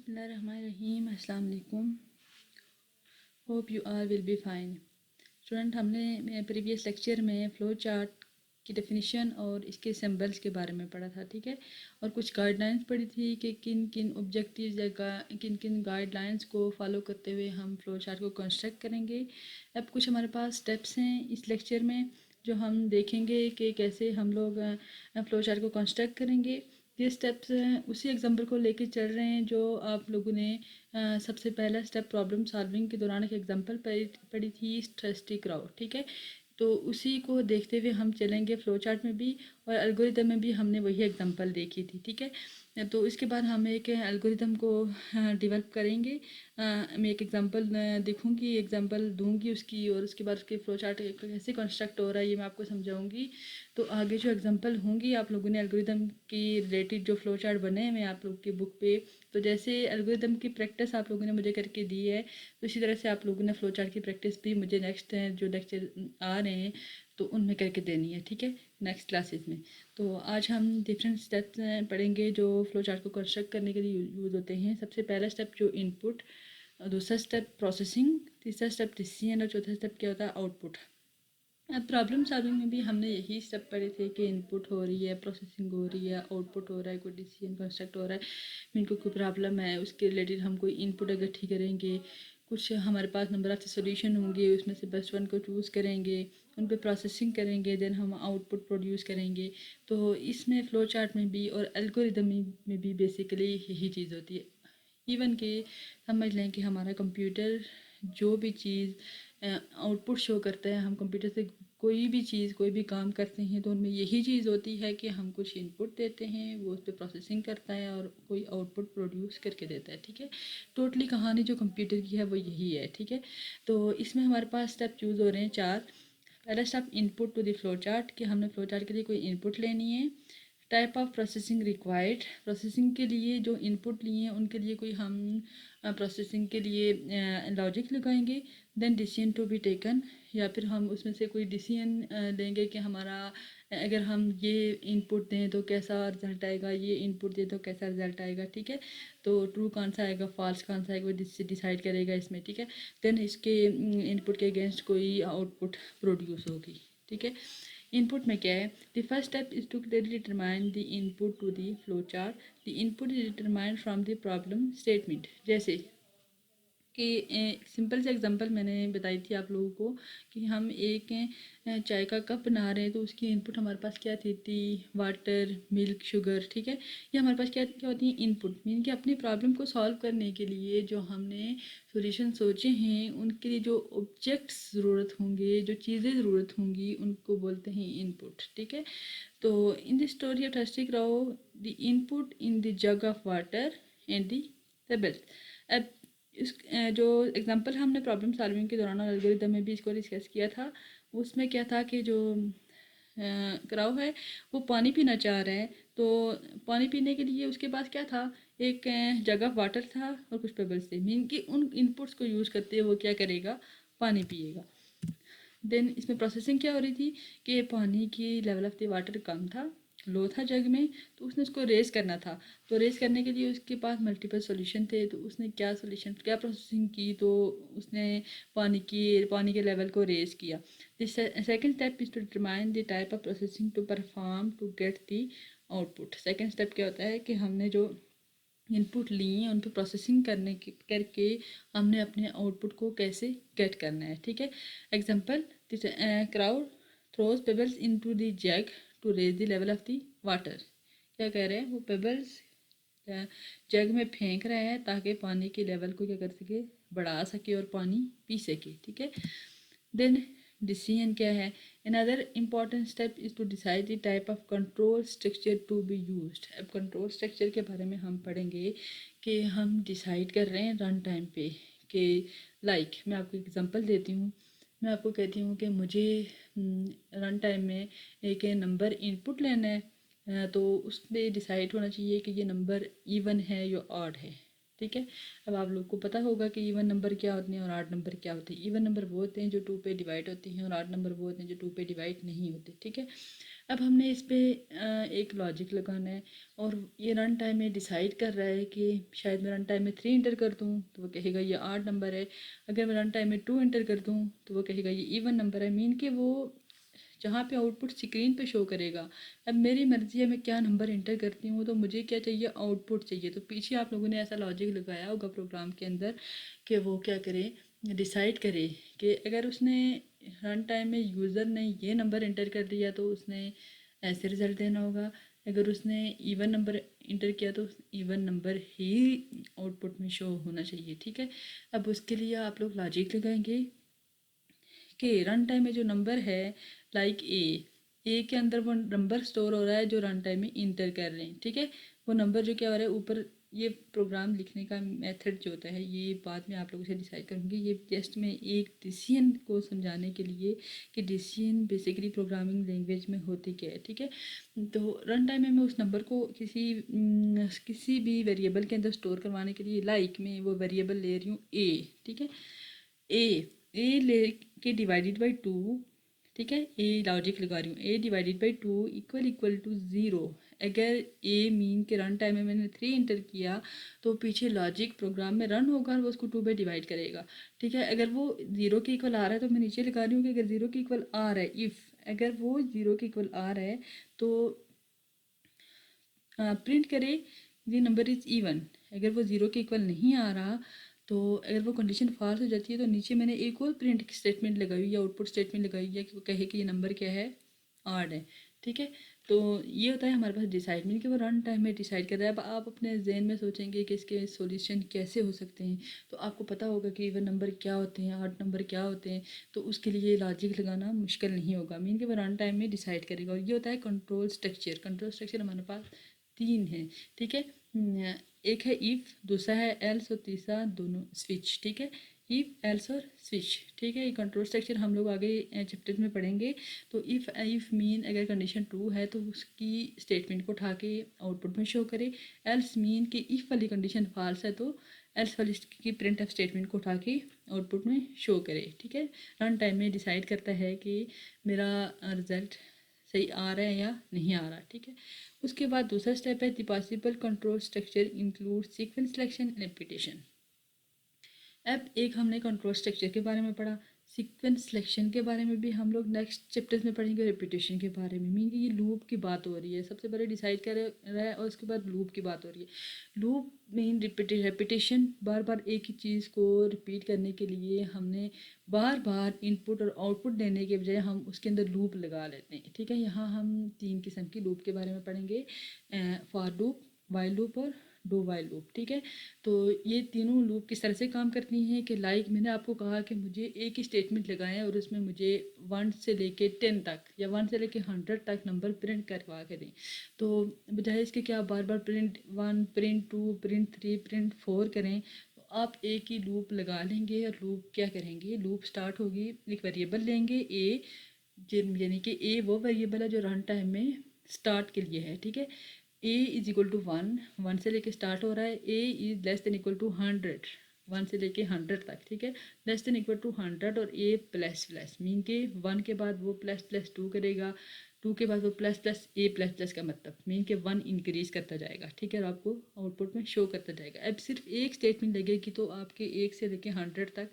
बिस्मिल्लाहिर्रहमानिर्रहीम। अस्सलाम वालेकुम। Hope you are will be fine. Student, हमने प्रीवियस लेक्चर में फ़्लो चार्ट की डेफिनेशन और इसके सिंबल्स के बारे में पढ़ा था, ठीक है। और कुछ गाइडलाइंस पढ़ी थी कि किन किन ऑब्जेक्टिव्स या किन किन गाइडलाइंस को फॉलो करते हुए हम फ़्लो चार्ट को कंस्ट्रक्ट करेंगे। अब कुछ हमारे पास स्टेप्स हैं इस लेक्चर में जो हम देखेंगे कि कैसे हम लोग फ़्लो चार्ट को कंस्ट्रक्ट करेंगे। ये स्टेप्स उसी एग्जांपल को लेके चल रहे हैं जो आप लोगों ने सबसे पहला स्टेप प्रॉब्लम सॉल्विंग के दौरान एक एग्जांपल पढ़ी थी, ट्रस्टी क्राउड, ठीक है। तो उसी को देखते हुए हम चलेंगे फ्लो चार्ट में भी, और एल्गोरिदम में भी हमने वही एग्जांपल देखी थी, ठीक है। तो इसके बाद हम एक एल्गोरिदम को डेवलप करेंगे। मैं एक एग्जांपल देखूंगी, एग्जांपल दूंगी उसकी, और उसके बाद उसके फ्लो चार्ट कैसे कंस्ट्रक्ट हो रहा है ये मैं आपको समझाऊंगी। तो आगे जो एग्जांपल होंगी आप लोगों ने एल्गोरिदम की रिलेटेड जो फ्लो चार्ट बने हैं मैं आप लोग की बुक पे, तो जैसे एल्गोरिदम की प्रैक्टिस आप लोगों ने मुझे करके दी है, तो इसी तरह से आप लोगों ने फ्लो चार्ट की प्रैक्टिस भी मुझे नेक्स्ट जो लेक्चर आ रहे हैं तो उनमें करके देनी है, ठीक है, नेक्स्ट क्लासेस में। तो आज हम डिफरेंट स्टेप्स पढ़ेंगे जो फ्लो चार्ट को कंस्ट्रक्ट करने के लिए यूज़ होते हैं। सबसे पहला स्टेप जो इनपुट, दूसरा स्टेप प्रोसेसिंग, तीसरा स्टेप डिसीजन, और चौथा स्टेप क्या होता है, आउटपुट। अब प्रॉब्लम सॉल्विंग में भी हमने यही स्टेप पढ़े थे कि इनपुट हो रही है, प्रोसेसिंग हो रही है, आउटपुट हो रहा है, कोई डिसीजन कंस्ट्रक्ट हो रहा है, इनको कोई प्रॉब्लम है उसके रिलेटेड हम कोई इनपुट अगर ठीक करेंगे, कुछ हमारे पास नंबर ऑफ सोल्यूशन होंगे, उसमें से बेस्ट वन को चूज़ करेंगे, उन पर प्रोसेसिंग करेंगे, देन हम आउटपुट प्रोड्यूस करेंगे। तो इसमें फ़्लो चार्ट में भी और एल्गोरिदम में भी बेसिकली यही चीज़ होती है। इवन कि समझ लें कि हमारा कंप्यूटर जो भी चीज़ आउटपुट शो करता है, हम कंप्यूटर से कोई भी चीज़ कोई भी काम करते हैं तो उनमें यही चीज़ होती है कि हम कुछ इनपुट देते हैं, वो उस पर प्रोसेसिंग करता है और कोई आउटपुट प्रोड्यूस करके देता है, ठीक है। टोटली कहानी जो कंप्यूटर की है वो यही है, ठीक है। तो इसमें हमारे पास स्टेप यूज़ हो रहे हैं 4। पहला step input to the flow chart, कि हमने फ्लो चार्ट के लिए कोई इनपुट लेनी है। Type of processing required, processing के लिए जो इनपुट लिए हैं उनके लिए कोई हम प्रोसेसिंग के लिए लॉजिक लगाएंगे। Then decision to be taken, या फिर हम उसमें से कोई डिसीजन लेंगे कि हमारा अगर हम ये इनपुट दें तो कैसा रिजल्ट आएगा, ये इनपुट दें तो कैसा रिजल्ट आएगा, ठीक है। तो ट्रू कौन सा आएगा, फॉल्स कौन सा आएगा, वो डिसाइड करेगा इसमें, ठीक है। देन इसके इनपुट के अगेंस्ट कोई आउटपुट प्रोड्यूस होगी, ठीक है। इनपुट में क्या है, the first step is to clearly determine the input to the flow chart. The input is determined from the problem statement. जैसे कि सिंपल से एग्जांपल मैंने बताई थी आप लोगों को कि हम एक चाय का कप बना रहे हैं, तो उसकी इनपुट हमारे पास क्या थी वाटर, मिल्क, शुगर, ठीक है। ये हमारे पास क्या क्या होती है, इनपुट। मीन कि अपनी प्रॉब्लम को सॉल्व करने के लिए जो हमने सॉल्यूशन सोचे हैं उनके लिए जो ऑब्जेक्ट्स ज़रूरत होंगे, जो चीज़ें ज़रूरत होंगी, उनको बोलते हैं इनपुट, ठीक है। तो in the story of thirsty crow, the input in the jug of water and the pebbles. अब इस जो एग्जांपल हमने प्रॉब्लम सॉल्विंग के दौरान और एल्गोरिदम में भी इसको डिस्कस किया था, उसमें क्या था कि जो क्राउ है वो पानी पीना चाह रहा है, तो पानी पीने के लिए उसके पास क्या था, एक जग ऑफ वाटर था और कुछ पेबल्स थे। मीन कि उन इनपुट्स को यूज़ करते हुए वो क्या करेगा, पानी पिएगा। देन इसमें प्रोसेसिंग क्या हो रही थी कि पानी की लेवल ऑफ द वाटर कम था, लो था जग में, तो उसने उसको रेस करना था। तो रेस करने के लिए उसके पास मल्टीपल सॉल्यूशन थे, तो उसने क्या प्रोसेसिंग की, तो उसने पानी के लेवल को रेस किया। The second step is to determine the type of processing to perform to get the output. Second step क्या होता है कि हमने जो इनपुट लिए उन पर प्रोसेसिंग करके हमने अपने आउटपुट को कैसे गेट करना है, ठीक है। Example, crowd throws pebbles into the jug to raise the level of the water. क्या कह रहे हैं, वो पेबल्स जग में फेंक रहे हैं ताकि पानी के लेवल को क्या कर सके, बढ़ा सके और पानी पी सके, ठीक है। देन डिसीजन क्या है, another important step is to decide the type of control structure to be used। अब कंट्रोल स्ट्रक्चर के बारे में हम पढ़ेंगे कि हम डिसाइड कर रहे हैं रन टाइम पे कि मैं आपको एग्जांपल देती हूँ। मैं आपको कहती हूँ कि मुझे रन टाइम में एक नंबर इनपुट लेना है, तो उस पर डिसाइड होना चाहिए कि ये नंबर इवन है या ऑड है, ठीक है। अब आप लोग को पता होगा कि इवन नंबर क्या होते हैं और ऑड नंबर क्या होते हैं। इवन नंबर वो होते हैं जो 2 पे डिवाइड होती हैं और ऑड नंबर वो होते हैं जो 2 पे डिवाइड नहीं होते, ठीक है। अब हमने इस पे एक लॉजिक लगाना है और ये रन टाइम में डिसाइड कर रहा है कि शायद मैं रन टाइम में 3 इंटर कर दूँ तो वो कहेगा ये आड नंबर है। अगर मैं रन टाइम में 2 इंटर कर दूँ तो वो कहेगा ये इवन नंबर है। मीन कि वो जहाँ पे आउटपुट स्क्रीन पे शो करेगा। अब मेरी मर्ज़ी है मैं क्या नंबर इंटर करती हूँ, तो मुझे क्या चाहिए, आउटपुट चाहिए। तो पीछे आप लोगों ने ऐसा लॉजिक लगाया होगा प्रोग्राम के अंदर कि वो क्या करे, डिसाइड करे कि अगर उसने रन टाइम में यूज़र ने ये नंबर इंटर कर दिया तो उसने ऐसे रिज़ल्ट देना होगा। अगर उसने इवन नंबर इंटर किया तो इवन नंबर ही आउटपुट में शो होना चाहिए। ठीक है, अब उसके लिए आप लोग लॉजिक लगाएंगे कि रन टाइम में जो नंबर है, लाइक ए के अंदर वो नंबर स्टोर हो रहा है जो रन टाइम में इंटर कर रहे हैं। ठीक है, वो नंबर जो क्या हो रहा है ऊपर, ये प्रोग्राम लिखने का मेथड जो होता है ये बाद में आप लोगों से डिसाइड करूँगी। ये जस्ट मैं एक डिसीजन को समझाने के लिए कि डिसीजन बेसिकली प्रोग्रामिंग लैंग्वेज में होती क्या है। ठीक है, तो रन टाइम में मैं उस नंबर को किसी भी वेरिएबल के अंदर स्टोर करवाने के लिए लाइक मैं वो वेरिएबल ले रही हूँ ए। ठीक है, ए ले के डिवाइडेड बाई 2। ठीक है, ए लॉजिक लगा रही हूँ, ए डिवाइडेड बाई 2 इक्वल टू 0। अगर ए मीन के रन टाइम में मैंने 3 इंटर किया तो पीछे लॉजिक प्रोग्राम में रन होगा और वो उसको 2 पे डिवाइड करेगा। ठीक है, अगर वो 0 के इक्वल आ रहा है तो मैं नीचे लगा रही हूँ कि अगर 0 के इक्वल आ रहा है, इफ़ अगर वो 0 के इक्वल आ रहा है तो प्रिंट करे ये नंबर इज़ इवन। अगर वो 0 के इक्वल नहीं आ रहा तो अगर वो कंडीशन फॉल्स हो जाती है तो नीचे मैंने एक और प्रिंट स्टेटमेंट लगाई हुई है, आउटपुट स्टेटमेंट लगाई हुई है कि वो कहे कि ये नंबर क्या है, आड है। ठीक है, तो ये होता है हमारे पास डिसाइड, मीन कि वो रन टाइम में डिसाइड कर रहा है। अब आप अपने जहन में सोचेंगे कि इसके सॉल्यूशन कैसे हो सकते हैं, तो आपको पता होगा कि इवन नंबर क्या होते हैं, आड नंबर क्या होते हैं, तो उसके लिए लॉजिक लगाना मुश्किल नहीं होगा। मीन कि वो रन टाइम में डिसाइड करेगा। और ये होता है कंट्रोल स्ट्रक्चर। कंट्रोल स्ट्रक्चर हमारे पास 3 है। ठीक है, एक है इफ़, दूसरा है एल्स और तीसरा दोनों स्विच। ठीक है, इफ़ एल्स और स्विच। ठीक है, ये कंट्रोल स्ट्रक्चर हम लोग आगे चैप्टर में पढ़ेंगे। तो इफ़ मीन अगर कंडीशन ट्रू है तो उसकी स्टेटमेंट को उठा के आउटपुट में शो करे। एल्स मीन कि इफ़ वाली कंडीशन फॉल्स है तो एल्स वाली की प्रिंट ऑफ स्टेटमेंट को उठा के आउटपुट में शो करे। ठीक है, रन टाइम में डिसाइड करता है कि मेरा रिज़ल्ट सही आ रहा है या नहीं आ रहा। ठीक है, उसके बाद दूसरा स्टेप है the possible control structure include sequence selection and repetition. अब एक हमने कंट्रोल स्ट्रक्चर के बारे में पढ़ा, सीक्वेंस सिलेक्शन के बारे में भी हम लोग नेक्स्ट चैप्टर्स में पढ़ेंगे, रिपीटेशन के बारे में। मीन कि ये लूप की बात हो रही है, सबसे पहले डिसाइड कर रहा है और उसके बाद लूप की बात हो रही है। लूप मीन रिपीटेशन, बार बार एक ही चीज़ को रिपीट करने के लिए हमने बार बार इनपुट और आउटपुट देने के बजाय हम उसके अंदर लूप लगा लेते हैं। ठीक है, यहाँ हम 3 किस्म की लूप के बारे में पढ़ेंगे, फॉर लूप, वाइल लूप और डू वाइल लूप। ठीक है, तो ये तीनों लूप किस तरह से काम करती हैं कि लाइक मैंने आपको कहा कि मुझे एक ही स्टेटमेंट लगाएं और उसमें मुझे 1 से लेके 10 तक या 1 से लेके 100 तक नंबर प्रिंट करवा के दें। तो बजाय इसके कि आप बार बार प्रिंट 1, प्रिंट 2, प्रिंट 3, प्रिंट 4 करें, तो आप एक ही लूप लगा लेंगे। और लूप क्या करेंगे, लूप स्टार्ट होगी, एक वेरिएबल लेंगे ए, यानी कि ए वो वेरिएबल है जो रन टाइम में स्टार्ट के लिए है। ठीक है, ए इज इक्वल टू 1 से लेके स्टार्ट हो रहा है। A is less than equal to 100, 1 से लेके 100 तक। ठीक है, लेस देन इक्वल टू 100 और ए प्लस प्लस, मीन के 1 के बाद वो प्लस प्लस 2 करेगा, 2 के बाद वो प्लस प्लस ए प्लस प्लस का मतलब मीन के 1 इंक्रीज करता जाएगा। ठीक है, और आपको आउटपुट में शो करता जाएगा। अब सिर्फ एक स्टेटमेंट लगेगी तो आपके 1 से लेके 100 तक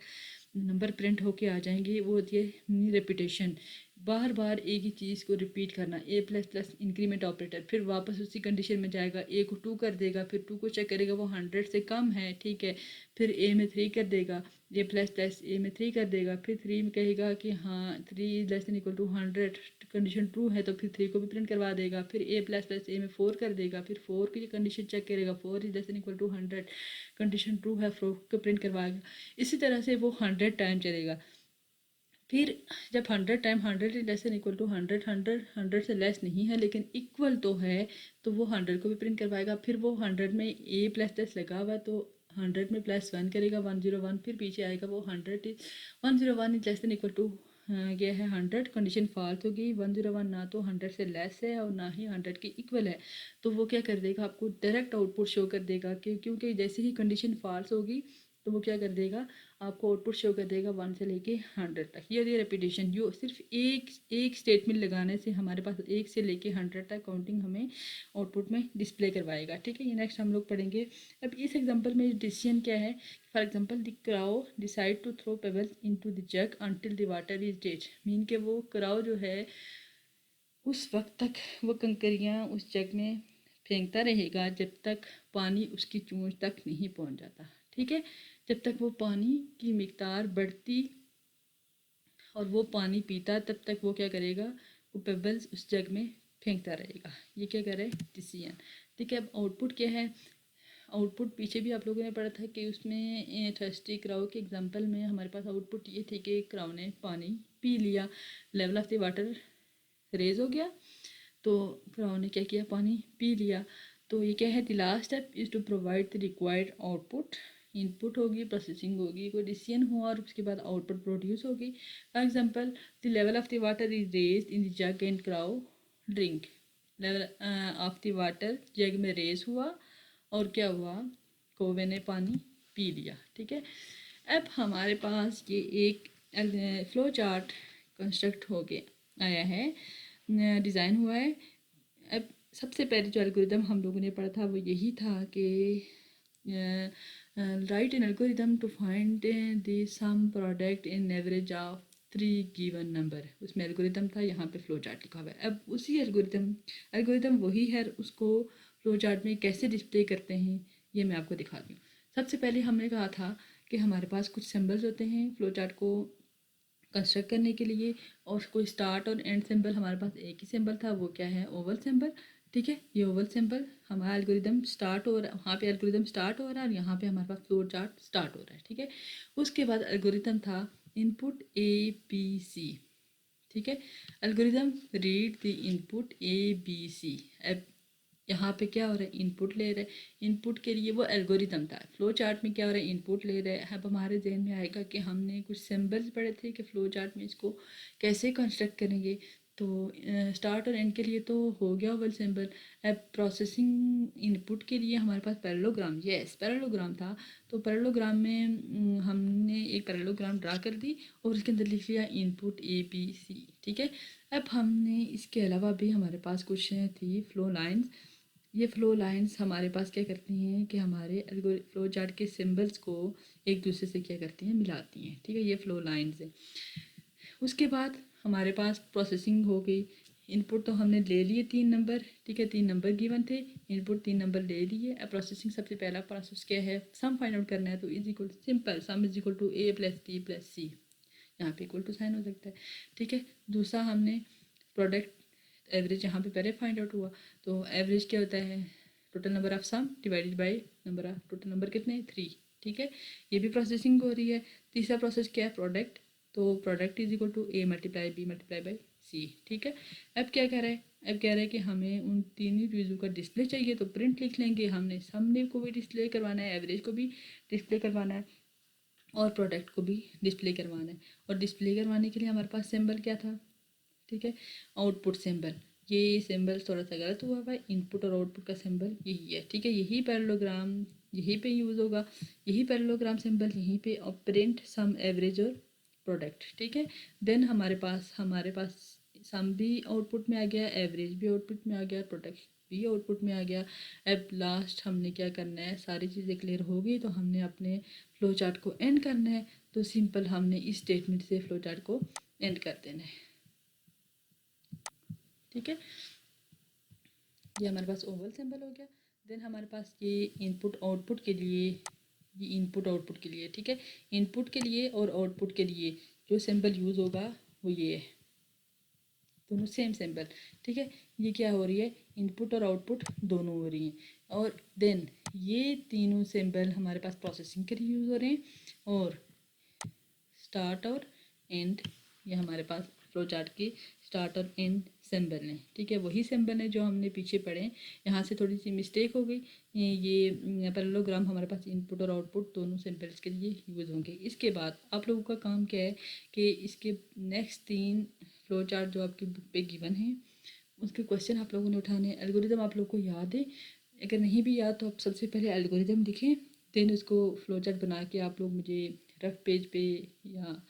नंबर प्रिंट होके आ जाएंगे। वो होती है रेपिटेशन, बार बार एक ही चीज़ को रिपीट करना। ए प्लस प्लस इंक्रीमेंट ऑपरेटर, फिर वापस उसी कंडीशन में जाएगा, ए को 2 कर देगा, फिर 2 को चेक करेगा वो 100 से कम है। ठीक है, फिर ए में 3 कर देगा, ए प्लस प्लस ए में 3 कर देगा, फिर 3 में कहेगा कि हाँ 3 is less than equal to 100, condition true है तो फिर 3 को भी प्रिंट करवा देगा। फिर ए प्लस प्लस ए में 4 कर देगा, फिर 4 की कंडीशन चेक करेगा, 4 is less than equal to 100, condition true है, 4 को प्रिंट करवाएगा। इसी तरह से वो 100 टाइम चलेगा। फिर जब 100 time 100 is less than equal to 100, 100 से लेस नहीं है लेकिन इक्वल तो है, तो वो 100 को भी प्रिंट करवाएगा। फिर वो 100 में ए प्लस प्लस लगा हुआ है तो 100 में +1 करेगा, 101। फिर पीछे आएगा वो 100 is 101 is less than equal to ये है 100, कंडीशन फॉल्स होगी। 101 ना तो 100 से लेस है और ना ही 100 के इक्वल है, तो वो क्या कर देगा, आपको डायरेक्ट आउटपुट शो कर देगा कि क्योंकि जैसे ही कंडीशन फॉल्स होगी तो वो क्या कर देगा, आपको आउटपुट शो कर देगा 1 से लेके 100 तक। ये होती है रेपिटेशन, जो सिर्फ एक स्टेटमेंट लगाने से हमारे पास 1 से लेके 100 तक काउंटिंग हमें आउटपुट में डिस्प्ले करवाएगा। ठीक है, ये नेक्स्ट हम लोग पढ़ेंगे। अब इस एग्जांपल में डिसीजन क्या है। For example the crow decide to throw pebbles into the jug until the water is dead. Mean के वो क्राउ जो है उस वक्त तक वो कंकरियाँ उस जग में फेंकता रहेगा जब तक पानी उसकी चोंच तक नहीं पहुंच जाता। ठीक है, जब तक वो पानी की मिकदार बढ़ती और वो पानी पीता तब तक वो क्या करेगा, वो पेबल्स उस जग में फेंकता रहेगा। ये क्या करे, डिसीजन। ठीक है, अब आउटपुट क्या है। आउटपुट पीछे भी आप लोगों ने पढ़ा था कि उसमें थर्स्टी क्राउ के एग्जांपल में हमारे पास आउटपुट ये थी कि क्राउ ने पानी पी लिया, level of the water raise हो गया, तो क्राउ ने क्या किया, पानी पी लिया। तो ये क्या है, the last step is to provide the required output. Input होगी, प्रोसेसिंग होगी, कोई डिसीजन हुआ और उसके बाद आउटपुट प्रोड्यूस होगी। For example the level of the water is raised in the jug and crow drink. Level of the water jug में raise हुआ और क्या हुआ, कौवे ने पानी पी लिया। ठीक है, अब हमारे पास ये एक फ्लो चार्ट कंस्ट्रक्ट हो गया आया है, डिज़ाइन हुआ है। अब सबसे पहले जो एल्गोरिदम हम लोगों ने पढ़ा था वो यही था कि write an algorithm to find the sum product in average of 3 given number. उसमें एल्गोरिदम था, यहाँ पे फ्लो चार्ट लिखा हुआ है। अब उसी एल्गोरिदम वही है, उसको फ्लो चार्ट में कैसे डिस्प्ले करते हैं ये मैं आपको दिखाती हूँ। सबसे पहले हमने कहा था कि हमारे पास कुछ सिंबल्स होते हैं फ्लो चार्ट को कंस्ट्रक्ट करने के लिए, और कोई स्टार्ट और एंड सिंबल हमारे पास एक ही सिंबल था, वो क्या है, ओवल सिंबल। ठीक है, ये ओवल सिंबल हमारा एल्गोरिदम स्टार्ट हो रहा है, वहाँ पे एल्गोरिदम स्टार्ट हो रहा है और यहाँ पे हमारे पास फ्लो चार्ट स्टार्ट हो रहा है। ठीक है, उसके बाद एल्गोरिदम था इनपुट ए बी सी। ठीक है, algorithm read the input A B C. अब यहाँ पे क्या हो रहा है, इनपुट ले रहे हैं। इनपुट के लिए वो एल्गोरिदम था, फ्लो चार्ट में क्या हो रहा है, इनपुट ले रहे हैं। अब हमारे जहन में आएगा कि हमने कुछ सिंबल्स पढ़े थे कि फ्लो चार्ट में इसको कैसे कंस्ट्रक्ट करेंगे। तो स्टार्ट और एंड के लिए तो हो गया ओवल सिंबल। अब प्रोसेसिंग इनपुट के लिए हमारे पास पैरेललोग्राम, यस पैरेललोग्राम था। तो पैरेललोग्राम में हमने एक पैरेललोग्राम ड्रा कर दी और उसके अंदर लिख लिया इनपुट ए बी सी। ठीक है, अब हमने इसके अलावा भी हमारे पास कुछ थी फ्लो लाइन्स। ये फ्लो लाइंस हमारे पास क्या करती हैं कि हमारे फ्लो चार्ट के सिंबल्स को एक दूसरे से क्या करती हैं, मिलाती हैं। ठीक है, ये फ्लो लाइंस है। उसके बाद हमारे पास प्रोसेसिंग हो गई। इनपुट तो हमने ले लिए 3 नंबर। ठीक है, 3 नंबर गिवन थे, इनपुट 3 नंबर ले लिए। अब प्रोसेसिंग सबसे पहला प्रोसेस क्या है, सम फाइंड आउट करना है। तो is equal simple, sum is equal to A plus B plus C, यहाँ पे इक्वल टू साइन हो सकता है। ठीक है, दूसरा हमने प्रोडक्ट एवरेज यहाँ पे पहले फाइंड आउट हुआ। तो एवरेज क्या होता है, total number of some divided by number of total number कितने 3। ठीक है, ये भी प्रोसेसिंग हो रही है। तीसरा प्रोसेस क्या है, प्रोडक्ट। तो product is equal to A multiply B multiply by C. ठीक है, अब क्या कह रहा है, अब कह रहा है कि हमें उन तीनों चीज़ों का डिस्प्ले चाहिए, तो प्रिंट लिख लेंगे। हमने समने को भी डिस्प्ले करवाना है, एवरेज को भी डिस्प्ले करवाना है और प्रोडक्ट को भी डिस्प्ले करवाना है। और डिस्प्ले करवाने के लिए हमारे पास सिंबल क्या था, ठीक है, आउटपुट सिंबल। ये सिंबल थोड़ा सा गलत हुआ भाई, इनपुट और आउटपुट का सिंबल यही है। ठीक है, यही पैरेललोग्राम यहीं पे यूज़ होगा, यही पैरेललोग्राम सिंबल यहीं पे, और प्रिंट सम एवरेज और प्रोडक्ट। ठीक है, देन हमारे पास सम भी आउटपुट में आ गया, एवरेज भी आउटपुट में आ गया, प्रोडक्ट भी आउटपुट में आ गया। अब लास्ट हमने क्या करना है, सारी चीज़ें क्लियर हो गई तो हमने अपने फ्लो चार्ट को एंड करना है। तो सिंपल हमने इस स्टेटमेंट से फ्लो चार्ट को एंड कर देना है। ठीक है, ये हमारे पास ओवल सिंबल हो गया। देन हमारे पास ये इनपुट आउटपुट के लिए, ये इनपुट आउटपुट के लिए। ठीक है, इनपुट के लिए और आउटपुट के लिए जो सिंबल यूज़ होगा वो ये है, दोनों सेम सिंबल। ठीक है, ये क्या हो रही है, इनपुट और आउटपुट दोनों हो रही हैं। और देन ये तीनों सिंबल हमारे पास प्रोसेसिंग के लिए यूज़ हो रहे हैं, और स्टार्ट और एंड ये हमारे पास फ्लो चार्ट की स्टार्ट और एंड सिंबल हैं। ठीक है, वही सिंबल है जो हमने पीछे पढ़े हैं। यहाँ से थोड़ी सी मिस्टेक हो गई, ये पैरेललोग्राम हमारे पास इनपुट और आउटपुट दोनों सिंबल्स के लिए यूज़ होंगे। इसके बाद आप लोगों का काम क्या है कि इसके नेक्स्ट 3 फ्लो चार्ट जो आपकी बुक पे गिवन है उसके क्वेश्चन आप लोगों ने उठाने हैं। एल्गोरिदम आप लोग को याद है, अगर नहीं भी याद तो आप सबसे पहले एल्गोरिदम लिखें, देन उसको फ्लो चार्ट बना के आप लोग मुझे रफ पेज पे या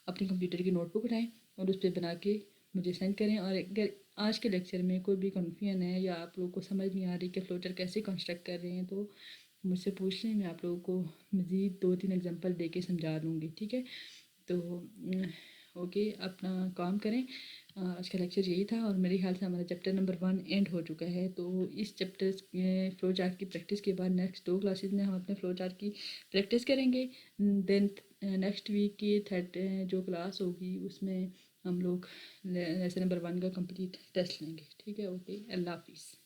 अपने कंप्यूटर की नोटबुक उठाएं और उस पर बना के मुझे सेंड करें। और अगर आज के लेक्चर में कोई भी कन्फ्यूजन है या आप लोगों को समझ नहीं आ रही कि फ्लो चार्ट कैसे कंस्ट्रक्ट कर रहे हैं तो मुझसे पूछ लें, मैं आप लोगों को मज़ीद 2-3 एग्जांपल दे के समझा दूँगी, ठीक है। तो ओके, अपना काम करें। आज का लेक्चर यही था और मेरे ख्याल से हमारा चैप्टर नंबर 1 एंड हो चुका है। तो इस चैप्टर फ्लो चार्ट की प्रैक्टिस के बाद नेक्स्ट 2 क्लासेस में हम अपने फ्लो चार्ट की प्रैक्टिस करेंगे। देन नेक्स्ट वीक की थर्ड जो क्लास होगी उसमें हम लोग लेसन नंबर 1 का कंप्लीट टेस्ट लेंगे, ठीक है। ओके, अल्लाह हाफिज़।